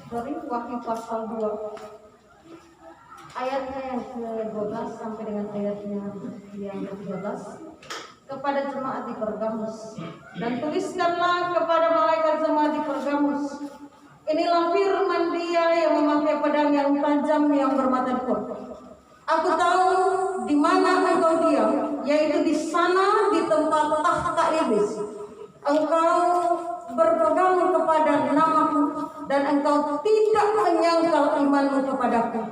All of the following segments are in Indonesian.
dari Wahyu pasal 2 ayatnya yang ke-12 sampai dengan ayatnya yang ke-13. Kepada jemaat di Pergamus, dan tuliskanlah kepada malaikat jemaat di Pergamus, inilah firman Dia yang memakai pedang yang tajam yang bermata dua. Aku tahu di mana engkau diam, yaitu di sana di tempat tahta iblis. Engkau berpegang kepada namaku dan engkau tidak menyangkal imanmu kepadaku,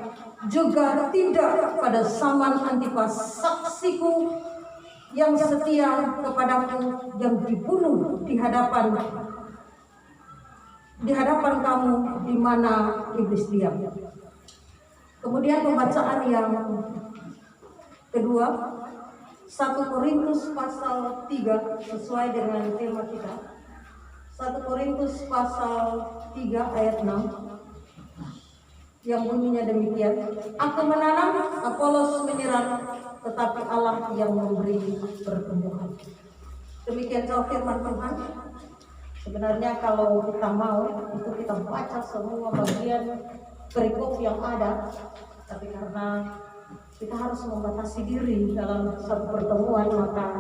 juga tidak pada Saman Antipas saksiku yang setia kepadaku, yang dibunuh di hadapan kamu di mana iblis diam. Kemudian pembacaan yang kedua, 1 Korintus pasal 3 sesuai dengan tema kita. 1 Korintus pasal 3 ayat 6 yang bunyinya demikian. Aku menanam, Apolos menyiram, tetapi Allah yang memberi pertumbuhan. Demikian firman Tuhan. Sebenarnya kalau kita mau itu kita baca semua bagian perikop yang ada, tapi karena kita harus membatasi diri dalam satu pertemuan, maka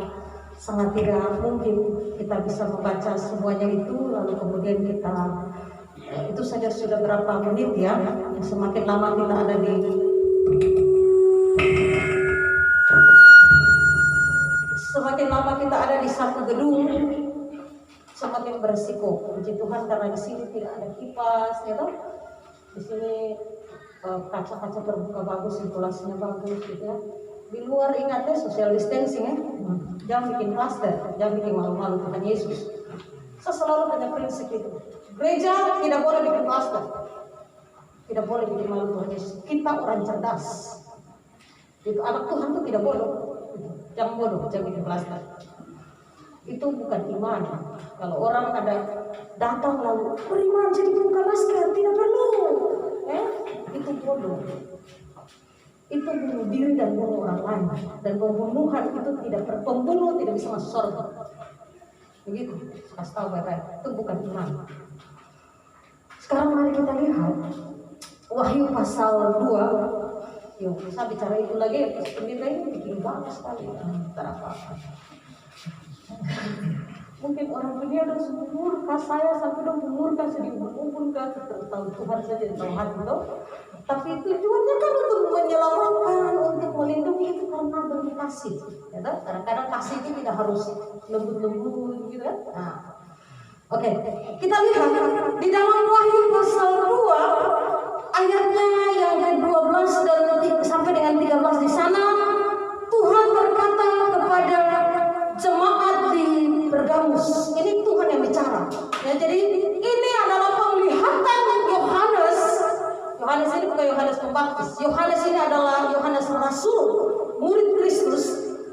sangat tidak mungkin kita bisa membaca semuanya itu lalu kemudian kita itu saja sudah berapa menit ya. Semakin lama kita ada di satu gedung, semakin berisiko. Puji Tuhan karena di sini tidak ada kipas, gitu. Di sini kaca-kaca terbuka bagus, ventilasinya bagus, gitu ya. Di luar ingatnya social distancing ya. Jangan bikin klaster, jangan bikin malu-malu Tuhan Yesus. Saya selalu punya prinsip itu. Gereja tidak boleh bikin klaster, tidak boleh bikin malu Tuhan Yesus. Kita orang cerdas. Itu anak Tuhan tuh tidak bodoh. Jangan bodoh, jangan bikin klaster. Itu bukan iman. Kalau orang ada datang lalu beriman jadi buka masker, tidak perlu. Itu bodoh. Itu bunuh diri dan bunuh orang lain. Dan pembunuhan itu pembunuh tidak bisa masuk surga. Begitu, kasih tahu baik-baik. Itu bukan iman. Sekarang mari kita lihat Wahyu pasal 2. Yuk, saya bicara itu lagi. Pendeta ini bikin banget sekali. Tak apa-apa. Mungkin orang dunia udah murka saya sampai udah murka sedih murka, tahu Tuhan saja tahu hati itu. Tapi tujuannya kan untuk menyelamatkan, untuk melindungi, itu karena bentuk kasih. Ya, kadang-kadang kasih itu tidak harus lembut-lembut gitu kan. Nah, oke. Kita lihat di dalam Wahyu pasal 2 ayatnya yang ke-12 dan sampai dengan 13 di sana Tuhan berkata kepada jemaat di Pergamus. Ini Tuhan yang bicara. Ya, jadi ini adalah penglihatan Yohanes. Yohanes ini bukan Yohanes Pembaptis. Yohanes ini adalah Yohanes Rasul, murid Kristus,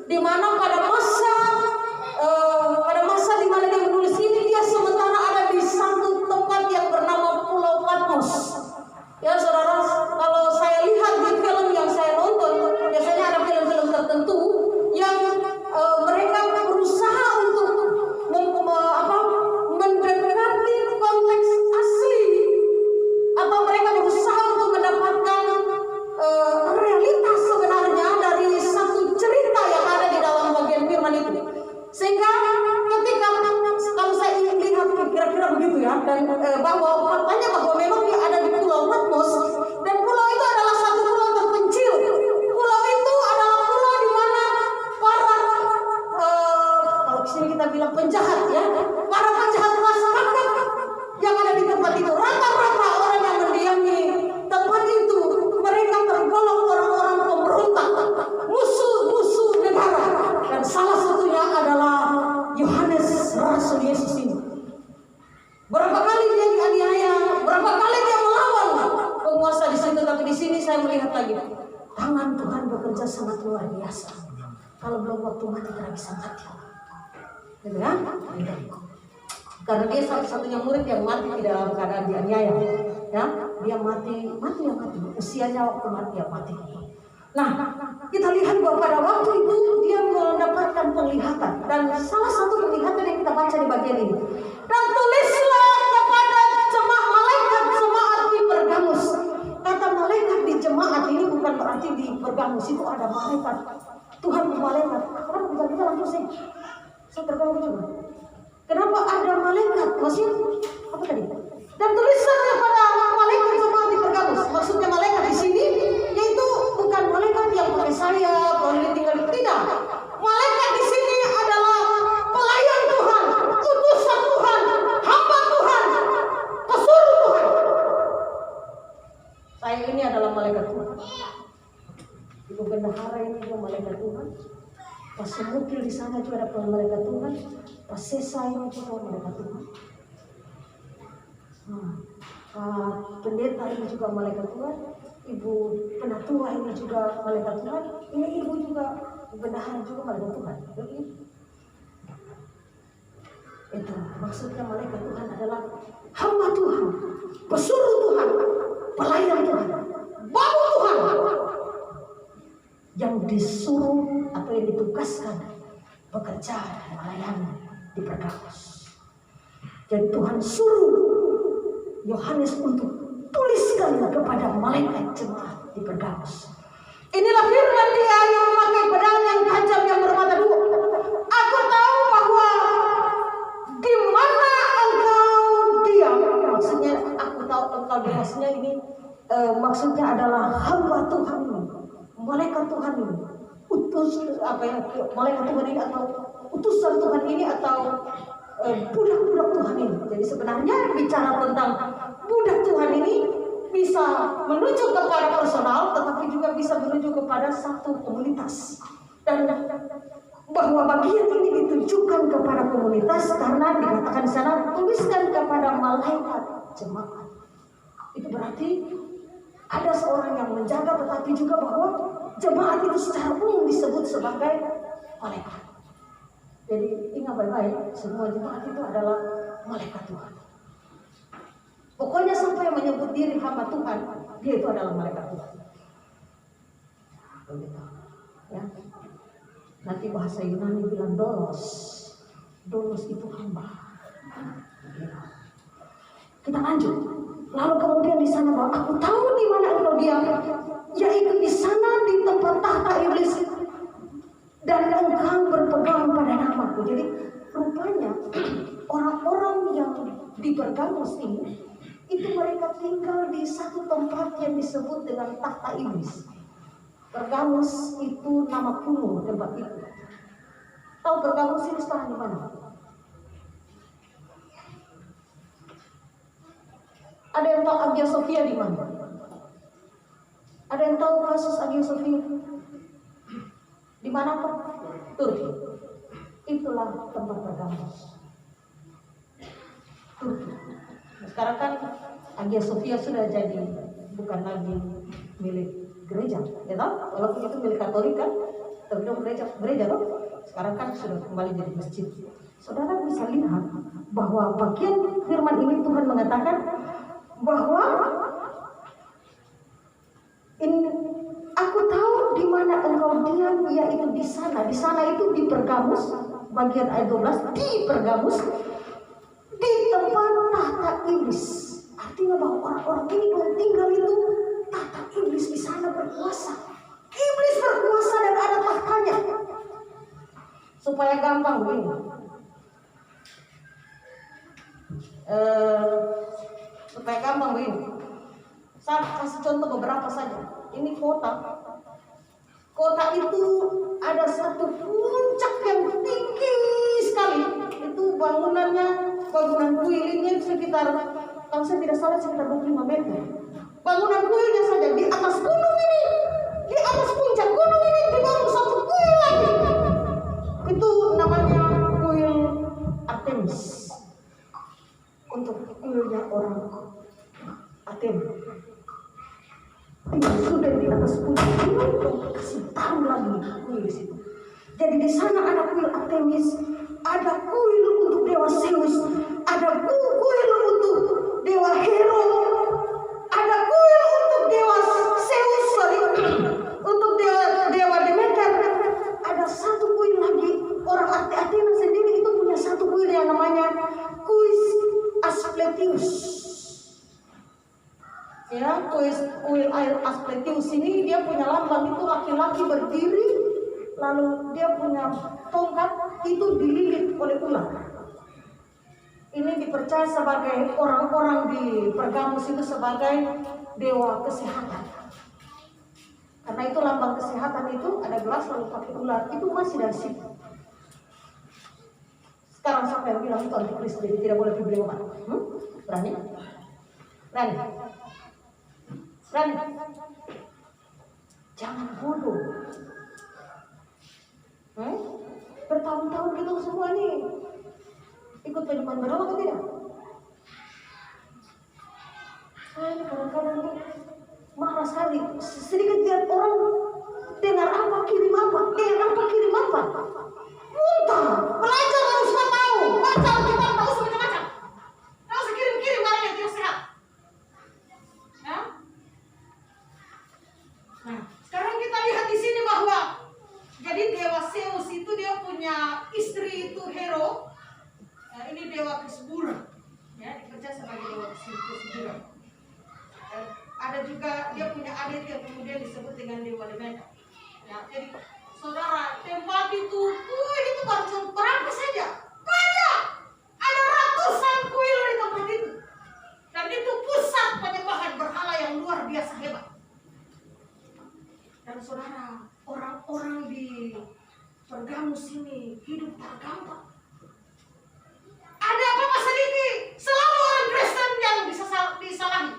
di mana pada masa di mana dia menulis ini, dia sementara ada di satu tempat yang bernama Pulau Patmos. Ya saudara, kalau saya lihat di film yang saya nonton, biasanya ada film-film tertentu yang mereka berusaha untuk mendekati konteks asli, atau mereka berusaha untuk mendapatkan realitas sebenarnya dari satu cerita yang ada di dalam bagian firman itu. Sehingga ketika kalau saya lihat kira-kira begitu ya, dan faktanya bahwa memang dia ada di Pulau Patmos, dan pulau itu adalah satu pulau terpencil. Pulau itu adalah pulau di mana para kalau di sini kita bilang penjahat ya, para penjahat masyarakat yang ada di tempat itu, rata-rata orang yang mendiami tempat itu, mereka tergolong orang-orang pemberontak, musuh-musuh negara, dan salah satunya adalah Yohanes Rasul Yesus ini. Berapa kali dia dianiaya, berapa kali dia melawan penguasa di situ, tapi di sini saya melihat lagi tangan Tuhan bekerja sangat luar biasa. Kalau belum waktu mati kita bisa mati, gitu kan? Karena dia satu-satunya murid yang mati di dalam keadaan dianiaya, ya, dia mati, usianya waktu mati ya mati. Nah, kita lihat bahwa pada waktu itu dia mendapatkan penglihatan, dan salah satu penglihatan yang kita baca di bagian ini. Dan tulislah kepada malaikat jemaat Pergamus itu ada malaikat. Tuhan malaikat. Kenapa kita langsung sih? Saya terganggu juga. Kenapa ada malaikat? Maksudnya apa tadi? Dan tulisannya pada malaikat jemaat di Pergamus. Maksudnya malaikat di sini yaitu bukan malaikat yang pakai sayap, lalu tinggal tidak. Malaikat di sini adalah pelayan Tuhan, utusan Tuhan, hamba Tuhan, pesuruh Tuhan. Saya ini adalah malaikat Tuhan. Ibu bendahara ini juga malaikat Tuhan. Pas Semukil di sana juga ada malaikat Tuhan. Pas Sesa ini juga malaikat Tuhan. Pendeta ini juga malaikat Tuhan. Ibu penatua ini juga malaikat Tuhan. Ini ibu juga bendahara juga malaikat Tuhan. Jadi itu maksudnya malaikat Tuhan adalah hamba Tuhan, pesuruh Tuhan, pelayan Tuhan, babu Tuhan yang disuruh atau yang ditugaskan bekerja dan melayani di Pergamus. Jadi Tuhan suruh Yohanes untuk tuliskan kepada malaikat jemaat di Pergamus. Inilah firman Dia yang memakai pedang yang tajam yang bermata dua. Aku tahu bahwa di mana engkau diam. Maksudnya aku tahu engkau diam. Maksudnya ini maksudnya adalah hamba Tuhan ini, malaikat Tuhan ini, malaikat Tuhan ini atau utusan Tuhan ini atau budak-budak Tuhan ini. Jadi sebenarnya bicara tentang budak Tuhan ini bisa menuju kepada personal, tetapi juga bisa menuju kepada satu komunitas. Dan bahwa bagian ini ditujukan kepada komunitas karena dikatakan di sana tuliskan kepada malaikat jemaat. Itu berarti ada seorang yang menjaga, tetapi juga bahwa jemaat itu secara umum disebut sebagai malaikat. Jadi ingat baik-baik, semua jemaat itu adalah malaikat Tuhan. Pokoknya sampai yang menyebut diri hamba Tuhan, dia itu adalah malaikat Tuhan. Ya. Nanti bahasa Yunani bilang dolos. Dolos itu hamba. Kita lanjut. Lalu kemudian di sana bahwa aku tahu di mana engkau diam, yaitu di sana di tempat tahta iblis, dan engkau berpegang pada namaku. Jadi rupanya orang-orang yang di Pergamus ini itu mereka tinggal di satu tempat yang disebut dengan tahta iblis. Pergamus itu nama kuno tempat itu. Tahu Pergamus ini sekarang di mana? Ada yang tahu Hagia Sophia di mana? Ada yang tahu kasus Hagia Sophia? Di mana Pak? Turki. Itulah tempat Pergamus. Turki. Nah, sekarang kan Hagia Sophia sudah jadi bukan lagi milik gereja, ya tahu? Walaupun itu milik Katolik kan, tapi gereja toh. Sekarang kan sudah kembali jadi masjid. Saudara bisa lihat bahwa bagian firman ini Tuhan mengatakan bahwa aku tahu di mana engkau diam, yaitu di sana. Di sana itu di Pergamus, bagian ayat 12, di Pergamus, di tempat tahta iblis. Artinya bahwa orang-orang ini yang tinggal itu tahta iblis di sana berkuasa. Iblis berkuasa dan ada tahtanya. Supaya gampang begini. Supaya gampang begini. Saya kasih contoh beberapa saja. Ini kota. Kota itu ada satu puncak yang tinggi sekali. Itu bangunan kuilnya sekitar, kalau saya tidak salah sekitar 25 meter. Bangunan kuilnya saja di atas gunung ini, di atas puncak gunung ini dibangun satu kuil lagi. Itu namanya kuil Artemis. Untuk kuilnya orang Athena. Sudah di atas puncak ini, kasih tahu lagi kuil di situ. Jadi di sana ada kuil Artemis, ada kuil untuk dewa Zeus, ada kuil untuk dewa Hero, ada kuil untuk dewa Zeus, untuk dewa Demeter. Ada satu kuil lagi. Orang Athena sendiri itu punya satu kuil yang namanya kuil Asclepius. Ya, kuil air Asklepios ini dia punya lambang itu laki-laki berdiri, lalu dia punya tongkat itu dililit oleh ular. Ini dipercaya sebagai orang-orang di Pergamus itu sebagai dewa kesehatan. Karena itu lambang kesehatan itu ada gelas lalu pakai ular, itu masih dari situ. Sekarang siapa yang bilang itu antikristus jadi tidak boleh dibeli obat? Berani? Berani? Berani? Jangan bodoh. Bertahun-tahun kita semua ini ikut penyembahan berhala atau tidak? Saya ini kadang-kadang marah sekali. Sedikit lihat orang dengar apa kirim apa, muntah. Belajar harus tahu, baca kita tahu semacam-macam. Tahu kirim-kirim barang yang tidak sehat. Ya? Nah, sekarang kita lihat di sini bahwa jadi dewa Zeus itu dia punya istri itu Hero. Nah, ini dewa kesuburan, ya dipercaya sebagai dewa kesuburan. Ada juga dia punya adik yang kemudian disebut dengan dewa Demeter. Ya, jadi saudara, tempat itu baru cuma berapa saja? Banyak. Ada ratusan kuil di tempat itu. Dan itu pusat penyembahan berhala yang luar biasa hebat. Dan saudara, orang-orang di Pergamus ini hidup tergampang. Ada apa-apa sedikit, selalu orang Kristen yang disalahi.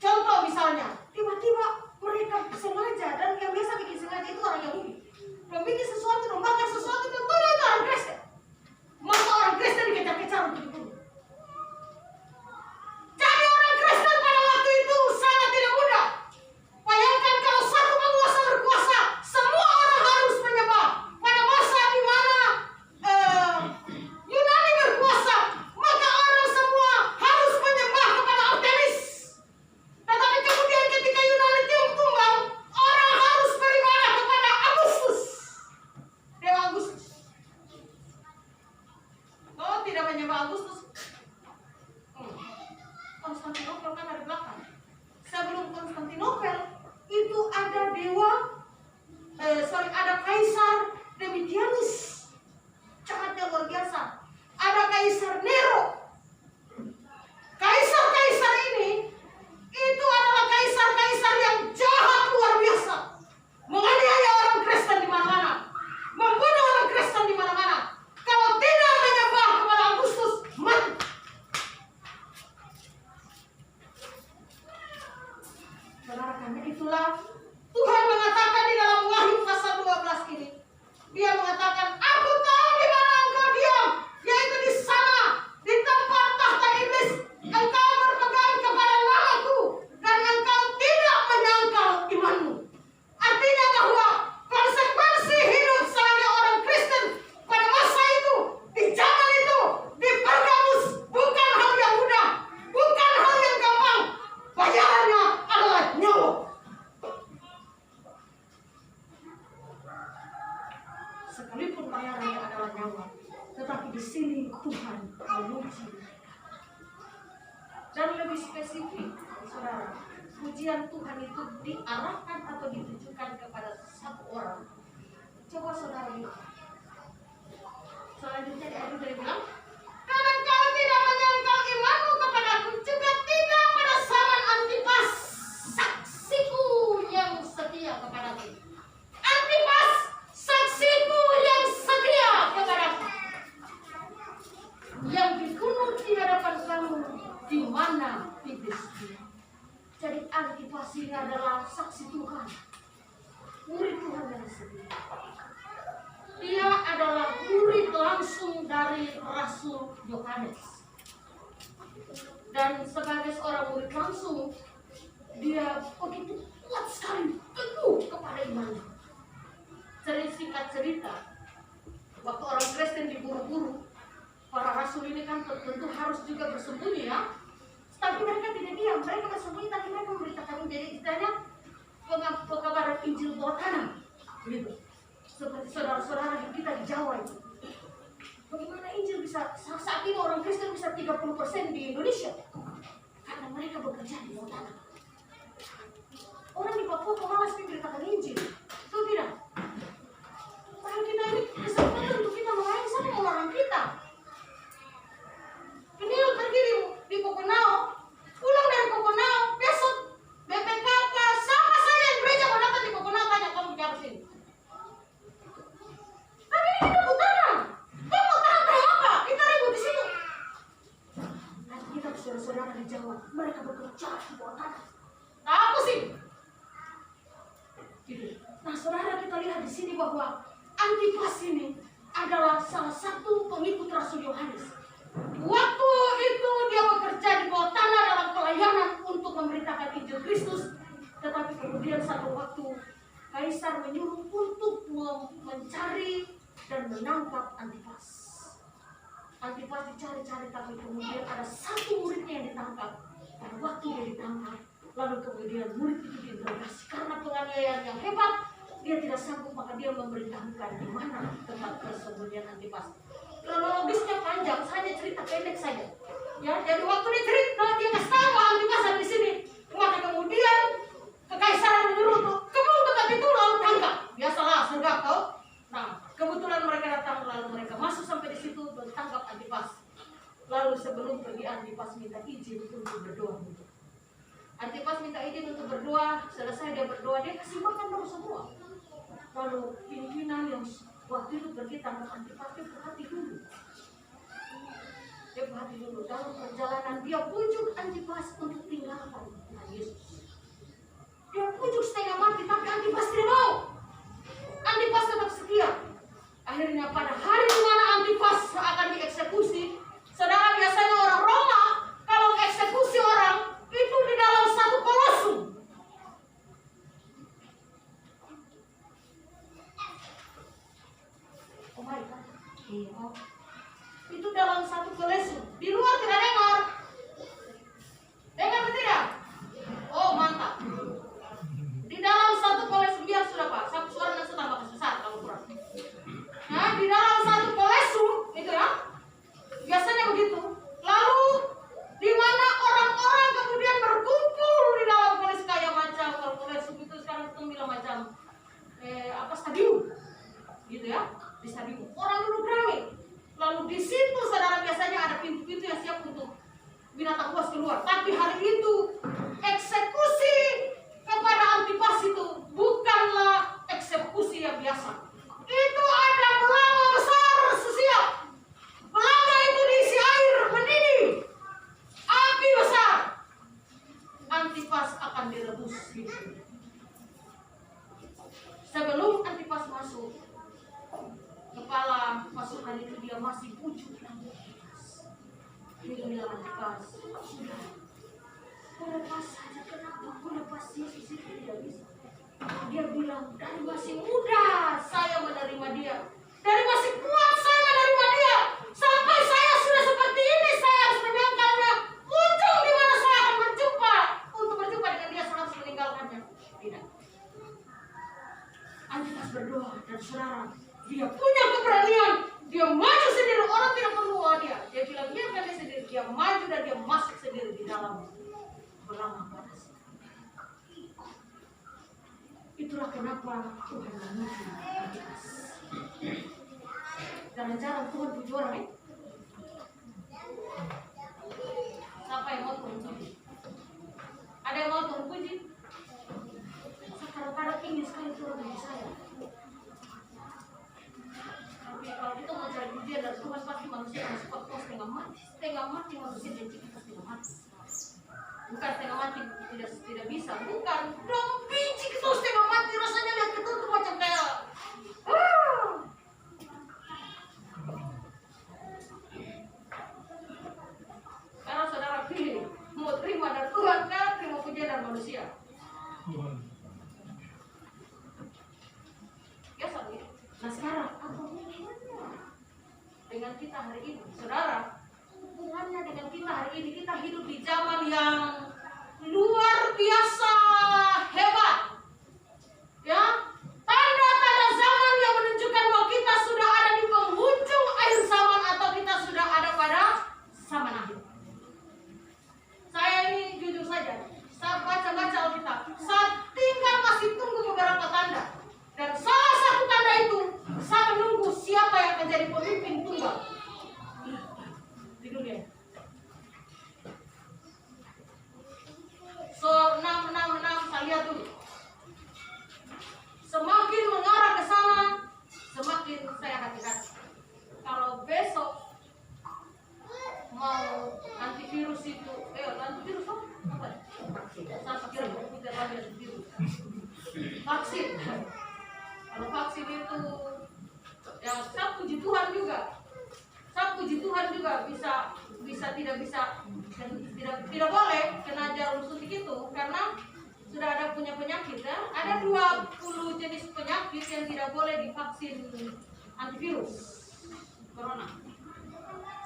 Contoh misalnya, tiba-tiba mereka sengaja, dan yang biasa bikin sengaja itu orang Yahudi. Membikin sesuatu, membakar sesuatu, tentunya itu orang Kristen. Maka orang Kristen dikejar-kejar untuk dibunuh. Jadi orang Kristen pada waktu itu sangat tidak mudah. Bayangkan kalau satu penguasa berkuasa, semua orang harus menyembah. Pada masa di mana Yunani berkuasa, maka orang semua harus menyembah kepada Artemis. Tetapi kemudian ketika Yunani tumbang, orang harus beribadah kepada Agustus, dewa Agustus. Oh, tidak menyembah Agustus. Konstantinopel kan ada belakang. Sebelum Konstantinopel itu ada ada Kaisar Domitianus, jahatnya luar biasa. Ada Kaisar Nero. Kaisar-kaisar ini itu adalah kaisar-kaisar yang jahat luar biasa, menganiaya orang Kristen di mana-mana, membunuh orang Kristen di mana-mana. Kalau tidak menyembah kepada Agustus, mati. Saudara, karena itulah Tuhan mengatakan di dalam Wahyu pasal 12 ini, Dia mengatakan, aku tahu di mana engkau diam, yaitu di sana, di tempat tahta iblis. Engkau berpegang kepada namaku, dan engkau tidak menyangkal imanmu. Artinya bahwa konsekuensi hidup sebagai orang Kristen pada masa itu, di zaman itu, di Pergamus, bukan hal yang mudah, bukan hal yang gampang. Bayarannya adalah nyawa. Sekalipun bayarannya adalah nyawa, tetapi di sini Tuhan menguji mereka. Dan lebih spesifik, saudara, pujian Tuhan itu diarahkan atau ditujukan kepada satu orang. Coba saudara lihat. Selanjutnya dia bilang, karena kau tidak menyangkal imanmu kepadaku, juga tidak pada zaman Antipas, saksiku yang setia kepadaku. Antipas, saksiku yang setia kepadaku, yang dibunuh di hadapan kamu, di mana iblis dia. Jadi Antipas ini adalah saksi Tuhan, murid Tuhan yang setia. Dia adalah murid langsung dari Rasul Yohanes. Dan sebagai seorang murid langsung, dia begitu kuat sekali, teguh kepada imannya. Singkat cerita, waktu orang Kristen diburu-buru, para rasul ini kan tentu harus juga bersembunyi, ya. Tapi mereka tidak diam, mereka bersembunyi, tapi mereka memberitakan. Jadi istilahnya pekabaran Injil bawah tanah, gitu. Seperti saudara-saudara kita di Jawa itu. Bagaimana Injil bisa, saat ini orang Kristen bisa 30% di Indonesia? Karena mereka bekerja di bawah mereka bekerja di bawah tanah. Apa sih? Gitu. Nah, saudara, kita lihat di sini bahwa Antipas ini adalah salah satu pengikut Rasul Yohanes. Waktu itu dia bekerja di bawah tanah dalam pelayanan untuk memberitakan Injil Kristus. Tetapi kemudian satu waktu Kaisar menyuruh untuk mencari dan menangkap Antipas. Antipas dicari-cari, tapi kemudian ada satu muridnya yang ditangkap. Pada waktu dia ditangkap, lalu kemudian murid itu diinterogasi karena penganiayaan yang hebat. Dia tidak sanggup, maka dia memberitahukan di mana tempat persembunyian Antipas. Kronologisnya panjang, hanya cerita pendek saja. Ya, jadi waktu dia cerita, dia kasih tahu Antipas ada di sini. Maka kemudian kekaisaran menyuruh untuk kamu dekat itu lalu tangkap. Biasalah, sergap kau. Nah, kebetulan mereka datang, lalu mereka masuk sampai di situ dan tangkap Antipas. Lalu sebelum pergi, Antipas minta izin untuk berdoa. Antipas minta izin untuk berdoa. Selesai dia berdoa, dia kasih makan dong semua. Lalu pimpinan yang waktu itu pergi tangkap Antipas, dia perhati dulu. Dalam perjalanan dia pujuk Antipas untuk tinggalkan Tuhan Yesus. Dia pujuk setengah mati, tapi Antipas tidak mau. Antipas tetap setia. Akhirnya pada hari di mana Antipas akan dieksekusi, saudara, biasanya orang Roma kalau eksekusi orang itu di dalam satu kolosum. Oh my God. Itu dalam satu kolosum. Di luar tidak dengar. Dengar atau tidak? Oh, mantap. Di dalam satu kolosum, biar sudah Pak. Satu suara dan tambah besar kalau kurang. Nah, di dalam satu kolosum itu ya. Biasanya begitu. Lalu di mana orang-orang kemudian berkumpul di dalam kolosum kayak macam, kalau kolosum itu sekarang kita bilang macam stadium. Gitu ya. Di stadium. Orang duduk ramai. Lalu di situ saudara biasanya ada pintu-pintu yang siap untuk binatang buas keluar. Tapi hari itu eksekusi kepada Antipas itu bukanlah eksekusi yang biasa. Itu ada pelama besar sesiap. Pelama itu diisi air mendidih, api besar. Antipas akan direbus gitu. Sebelum Antipas masuk, kepala pasukan itu dia masih pujuk Antipas. Dia bilang, Antipas, sudah, kau lepas saja, kenapa kau lepas Yesus itu tidak bisa? Dia bilang, dari masih muda saya menerima dia, dari masih kuat saya menerima dia, sampai saya sudah seperti ini saya harus menyangkalnya. Ujung di mana saya akan berjumpa, untuk berjumpa dengan dia saya harus meninggalkannya. Tidak. Antipas berdoa dan saudara, dia punya keberanian, dia maju sendiri, orang tidak perlu dia. Dia bilang biarkan dia sendiri, dia maju dan dia masuk sendiri di dalam belanga panas. Itulah kenapa Tuhan menguji Antipas. Jarang-jarang Tuhan puji orang, Siapa yang mau Tuhan puji? Ada yang mau Tuhan puji? Saya kadang-kadang ingin sekali Tuhan puji saya. Tapi kalau kita mau cari pujian dari Tuhan, pasti manusia yang suka kau setengah mati manusia benci kita setengah mati. Bukan setengah mati tidak bisa, bukan. Dong benci kita setengah mati, rasanya lihat kita tuh macam kayak Karena saudara pilih mau terima dari Tuhan kan, terima pujian dari manusia. Ya saudara. Nah sekarang apa hubungannya dengan kita hari ini, saudara? Hubungannya dengan kita hari ini, kita hidup di zaman yang luar biasa hebat, ya. Tanda-tanda zaman yang menunjukkan bahwa kita sudah ada di penghujung akhir zaman atau kita sudah ada pada zaman akhir. Saya ini jujur saja, saya baca-baca Alkitab, saya tinggal masih tunggu beberapa tanda. Dan salah satu tanda itu, saya menunggu siapa yang akan jadi pemimpin tunggal di dunia. begitu karena sudah ada punya penyakit ya. Ada 20 jenis penyakit yang tidak boleh divaksin antivirus corona.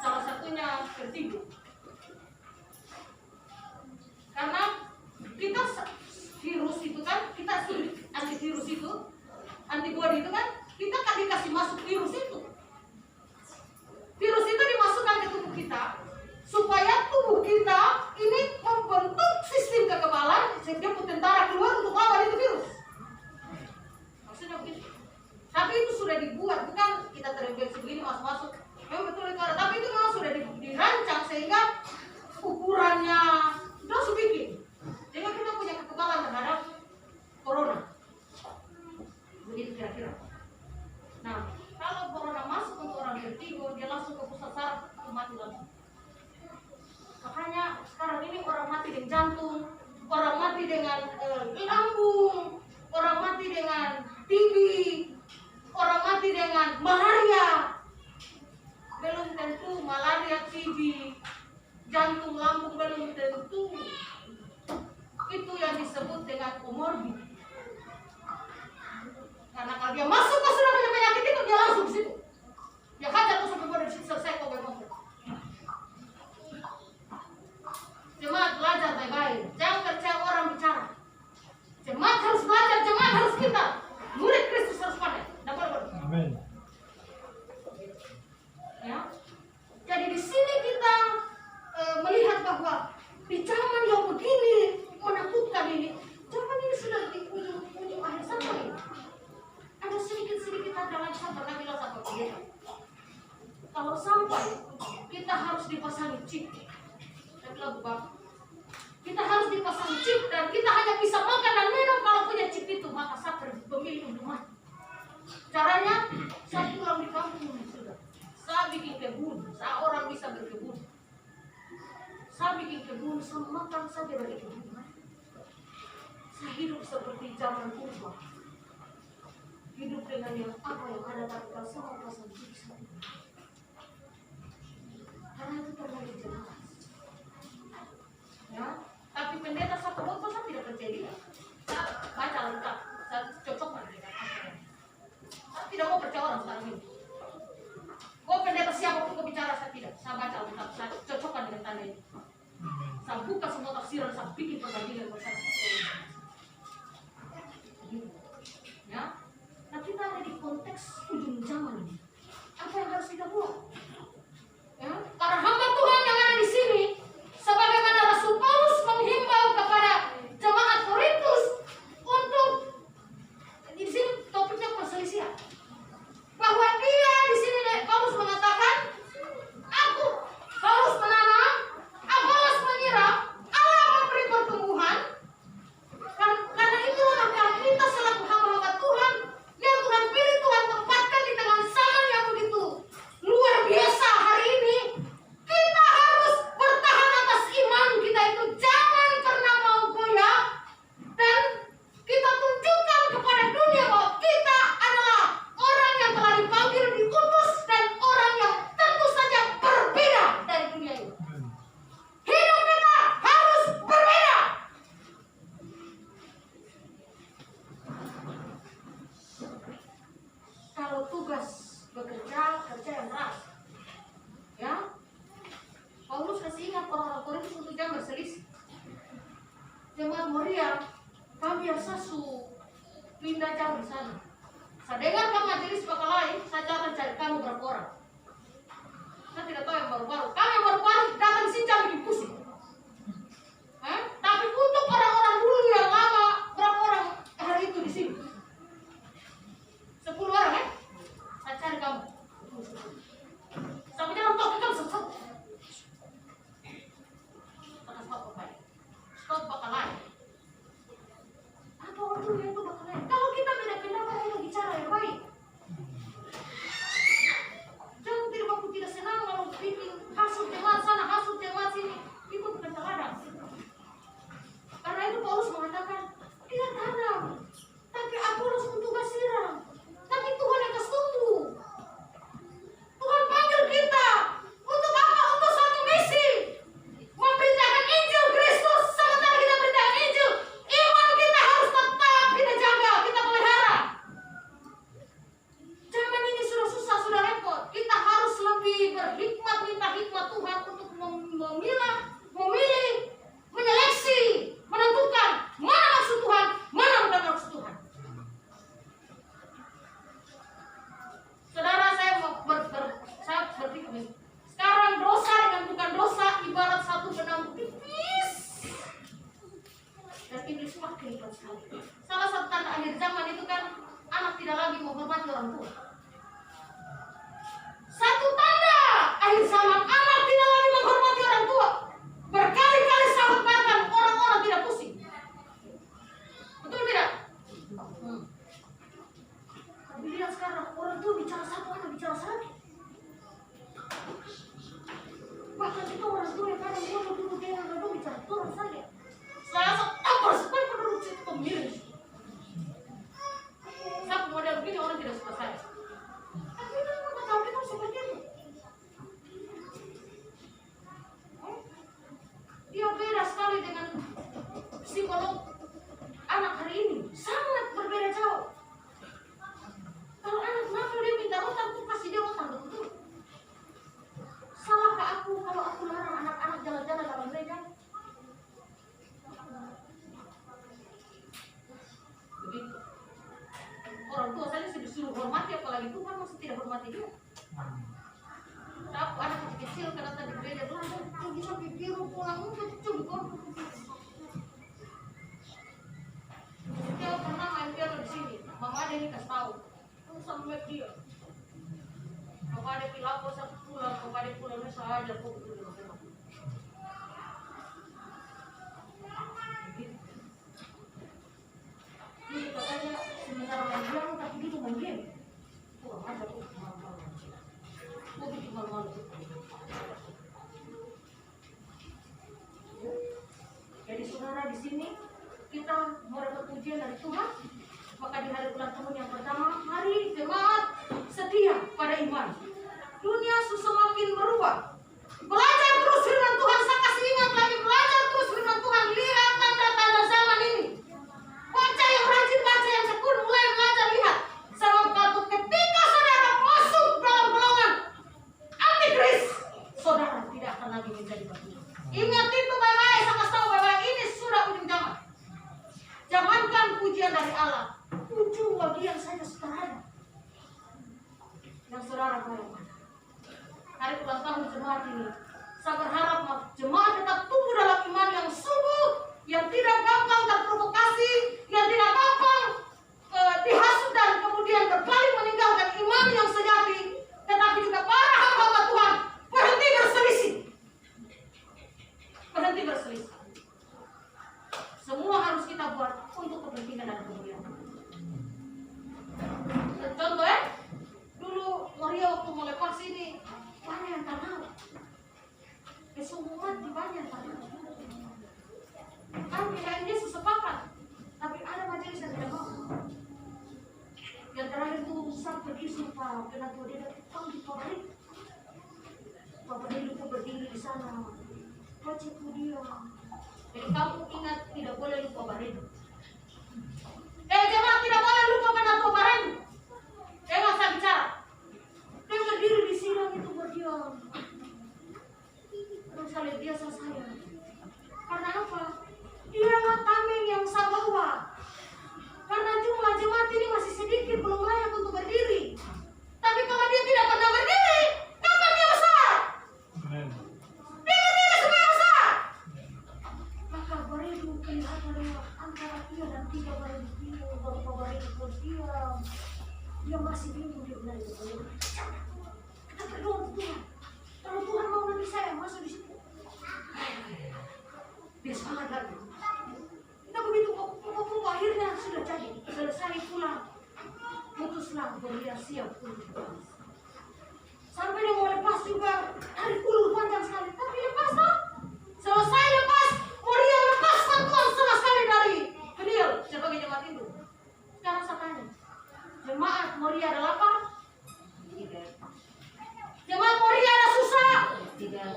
Salah satunya vertigo. Karena kita virus itu kan, kita antivirus itu, antibody itu kan, kita kan dikasih masuk virus itu. Virus itu dimasukkan ke tubuh kita supaya tubuh kita ini membentuk sistem kekebalan sehingga tentara keluar untuk lawan itu virus. Maksudnya begitu. Tapi itu sudah dibuat, bukan kita terinfeksi begini masuk-masuk. Memang betul itu ada, tapi itu memang sudah dirancang sehingga ukurannya kita harus bikin. Sehingga kita punya kekebalan terhadap corona. Begitu kira-kira. Nah, kalau corona masuk untuk orang vertigo, dia langsung ke pusat saraf, mati langsung. Makanya sekarang ini orang mati dengan jantung, orang mati dengan lambung, orang mati dengan TB, orang mati dengan malaria. Belum tentu malaria, TB, jantung, lambung belum tentu itu yang disebut dengan komorbid. Karena kalau dia masuk ke sudah punya penyakit itu, dia langsung situ. Dia hajar tuh sampai pada situ selesai kok bebas. Jemaat belajar baik-baik, jangan percaya orang bicara. Jemaat harus belajar, jemaat harus pintar. Murid Kristus harus pandai. Dapat. Amin. Ya. Jadi di sini kita melihat bahwa di zaman yang begini menakutkan ini, zaman ini sudah di ujung akhir sampai. Ada sedikit-sedikit andalan sabar, Nabi sampai begitu. Kalau sampai kita harus dipasangi chip, kita harus dipasangi chip dan kita hanya bisa makan dan minum kalau punya chip itu, maka sabar pemilih untuk mati. Caranya, saya pulang di kampung sudah. Saya bikin kebun, saya orang bisa berkebun. Saya bikin kebun, saya makan saja dari kebun. Saya hidup seperti zaman purba. Hidup dengan yang apa yang ada, tapi kalau sama pasang chip satu. Karena itu terlalu jelas. Ya, tapi pendeta satu waktu saya tidak percaya dia. Saya baca lengkap, saya cocokkan dengan apa yang saya tidak mau percaya orang sekarang ini. Kau pendeta siapa pun kau bicara, saya tidak. Saya baca lengkap, saya cocokkan dengan tanda ini. Saya buka semua tafsiran, saya bikin perbandingan bersama. Ya, nah kita ada di konteks ujung zaman ini. Apa yang harus kita buat? Ya, para hamba Tuhan yang ada di sini, sebagaimana Rasul Paulus menghimbau kepada jemaat Korintus untuk, di sini topiknya perselisihan, bahwa dia di sini Paulus mengatakan, aku Paulus menanam, Apolos menyiram, Allah memberi pertumbuhan. Karena itulah maka kita selaku hamba-hamba Tuhan yang Tuhan pilih, Tuhan tempatkan di tengah zaman yang begitu luar biasa hari ini, kita harus bertahan atas iman kita itu, jangan pernah mau goyah, dan kita tunjukkan kepada dunia bahwa kita adalah orang yang telah dipanggil, diutus, dan orang yang tentu saja berbeda dari dunia ini. Hidup kita harus berbeda. Kalau tugas bekerja, kerja yang keras. Ya, Paulus kasih ingat orang-orang Korintus untuk jangan berselisih. Jemaat Moria, kami yang sasu pindah jauh di sana. Saya dengar kamu majelis bakal lain, saya akan cari kamu berapa orang. Saya tidak tahu yang baru-baru. Kami yang baru-baru datang di sini jangan bikin pusing. Tapi untuk orang-orang dulu yang lama, berapa orang hari itu di sini? 10 orang ya? Saya cari kamu. Sampai jangan tok kita sesat. Stop bakal lain. Apa waktunya itu bakal lain? Kalau kita beda-beda, kita bicara yang baik. Jangan tidak waktu tidak senang lalu bikin hasut jemaat sana, hasut jemaat sini. Itu hebat sekali. Salah satu tanda akhir zaman itu kan anak tidak lagi menghormati orang tua. Satu tanda akhir zaman, anak tidak lagi menghormati orang tua. Berkali-kali sahabat bahkan orang-orang tidak pusing. Betul tidak? Tapi lihat sekarang orang tua bicara satu, anak bicara satu. Bahkan kita orang tua yang kadang duduk dengan orang bicara turun saja. Saya apa sekali penduduk situ pemilik. Satu model begini orang tidak suka saya. Tapi kita nggak tahu kita seperti itu. Dia beda sekali dengan psikolog anak hari ini. Sangat berbeda jauh. Kalau anak nakal dia minta utang, aku kasih dia utang betul. Salahkah aku kalau aku larang anak-anak jalan-jalan dalam gereja? Begitu. Orang tua saya sudah disuruh hormati, apalagi Tuhan masih tidak hormati dia. Aku anak kecil karena tadi gereja Tuhan bisa biru pulang untuk cukup. Dia pernah main piano di sini. Mama ada ini kasih tahu. Sampai dia. Mama ada bilang kau satu pulang, mama ada pulangnya saja kok betul. Ini katanya sementara main piano tapi itu main game. Kurang aja kok malu-malu. Kok bikin malu-malu. Jadi saudara di sini kita mendapat pujian dari Tuhan. Maka di hari ulang tahun yang pertama, mari jemaat setia pada iman. Dunia semakin berubah. Belajar terus firman Tuhan, saya kasih ingat lagi, belajar terus firman Tuhan. Lihat tanda-tanda zaman ini. Baca yang rajin, baca yang tekun, mulai belajar lihat. Sebab ketika saudara masuk dalam golongan antikris, saudara tidak akan lagi menjadi batu. Ingat itu baik-baik, saya kasih tahu baik-baik, ini sudah ujung zaman. Jangankan pujian dari Allah, ujung bagian saja saudara. Yang saudara bayangkan. Hari ulang tahun jemaat ini, saya berharap jemaat tetap tumbuh dalam iman yang sungguh, yang tidak gampang terprovokasi, yang tidak gampang dihasut dan kemudian berbalik meninggalkan iman yang sejati, tetapi juga para hamba Tuhan berhenti berselisih. Berhenti berselisih. Semua harus kita buat untuk kepentingan dan kemuliaan. Contoh dulu Maria waktu melepas ini banyak yang tak mau. Semua banyak yang tak mau. Kan kirain dia sesepakat, tapi ada majelis yang tidak mau. Yang terakhir itu sang pergi sumpah karena tuh dia datang di pabrik. Pabrik itu berdiri di sana. Baca dia. Jadi kamu ingat tidak boleh lupa barin. Jemaat tidak boleh lupa pada tua barin. Jangan saya bicara. Dia berdiri di sidang itu berdiam. Terus saya lihat dia saya. Karena apa? Dialah tameng yang saya bawa. Karena jumlah jemaat ini masih sedikit, belum layak untuk berdiri. Tapi kalau dia tidak pernah berdiri, kapan dia besar? Dia supaya besar. Maka beridu kelihatan antara dia dan tiga beridu bingung, beberapa beridu berdiam. Dia masih bingung dia benar itu. Kita berdoa untuk Tuhan. Kalau Tuhan mau nanti saya masuk di situ. Dia semangat lagi. Kita begitu pokok akhirnya sudah jadi. Selesai pulang. Putuslah dia siap untuk sampai dia mau lepas juga. Tarik ulur panjang sekali. Tapi lepas tak? Selesai lepas. Maria lepas bantuan sama sekali dari beliau sebagai jemaat itu. Sekarang saya tanya. Jemaat Maria ada lapar? Tidak. Jemaat Maria ada susah? Tidak.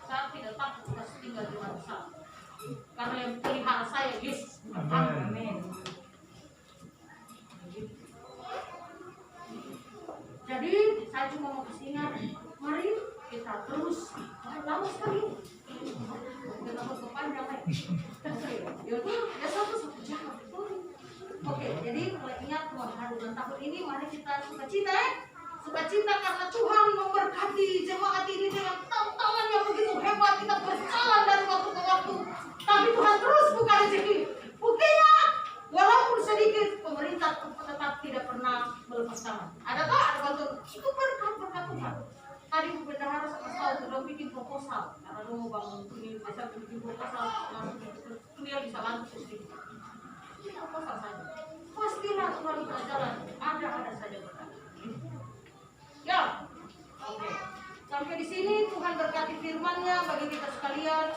Saya tidak takut harus tinggal di Yerusalem. Karena yang pelihara saya Yesus. Amin. Jadi saya cuma mau kasih ingat, mari kita terus. Lama sekali. Kita mau kepanjang lagi. Ya satu jam. Oke, jadi mulai ingat Tuhan haru dan tahun ini mari kita sukacita ya. Sukacita karena Tuhan memberkati jemaat ini dengan tantangan yang begitu hebat. Kita berjalan dari waktu ke waktu, tapi Tuhan terus buka rezeki. Buktinya, walaupun sedikit, pemerintah tetap tidak pernah melepas tangan. Ada tak? Ada bantuan? Itu berkat Tuhan. Tadi Bu Bendahara sama tahu sudah bikin proposal. Karena lu bangun ini biasa bikin proposal, dia bisa bantu sedikit. Ini proposal saja. Pastilah Tuhan itu jalan. Ada saja berkat. Ya, oke. Sampai di sini Tuhan berkati firman-Nya bagi kita sekalian.